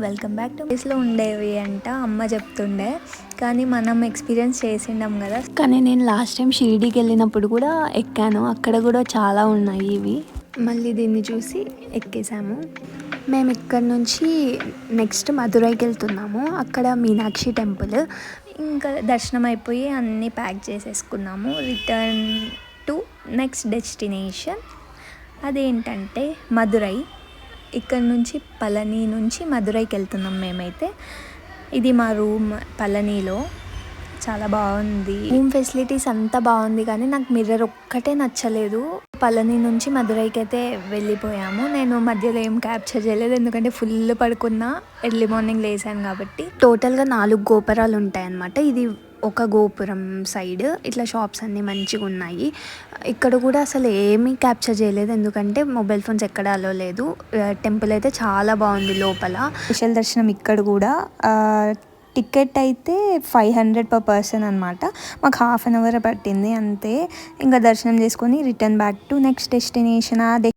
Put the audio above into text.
Welcome back to ప్లేస్లో ఉండేవి అంట అమ్మ చెప్తుండే, కానీ మనం ఎక్స్పీరియన్స్ చేసిండాం కదా. కానీ నేను లాస్ట్ టైం షిరిడీకి వెళ్ళినప్పుడు కూడా ఎక్కాను, అక్కడ కూడా చాలా ఉన్నాయి ఇవి. మళ్ళీ దీన్ని చూసి ఎక్కేసాము. మేము ఇక్కడ నుంచి నెక్స్ట్ మధురైకి వెళ్తున్నాము. అక్కడ మీనాక్షి టెంపుల్. ఇంకా దర్శనం అయిపోయి అన్నీ ప్యాక్ చేసేసుకున్నాము. రిటర్న్ టు నెక్స్ట్ డెస్టినేషన్ అదేంటంటే మధురై. ఇక్కడ నుంచి పళని నుంచి మధురైకి వెళ్తున్నాం మేమైతే. ఇది మా రూమ్ పళనిలో. చాలా బాగుంది, రూమ్ ఫెసిలిటీస్ అంతా బాగుంది, కానీ నాకు మిర్రర్ ఒక్కటే నచ్చలేదు. పళని నుంచి మధురైకి అయితే వెళ్ళిపోయాము. నేను మధ్యలో ఏం క్యాప్చర్ చేయలేదు, ఎందుకంటే ఫుల్ పడుకున్నా, ఎర్లీ మార్నింగ్ లేసాను కాబట్టి. టోటల్గా 4 గోపురాలు ఉంటాయన్నమాట. ఇది ఒక గోపురం సైడ్ ఇట్లా షాప్స్ అన్నీ మంచిగా ఉన్నాయి. ఇక్కడ కూడా అసలు ఏమీ క్యాప్చర్ చేయలేదు, ఎందుకంటే మొబైల్ ఫోన్స్ ఎక్కడ అలో లేదు. టెంపుల్ అయితే చాలా బాగుంది లోపల. స్పెషల్ దర్శనం ఇక్కడ కూడా. టికెట్ అయితే 500 per person అనమాట. మాకు ½ an hour పట్టింది అంతే. ఇంకా దర్శనం చేసుకొని return back to next destination.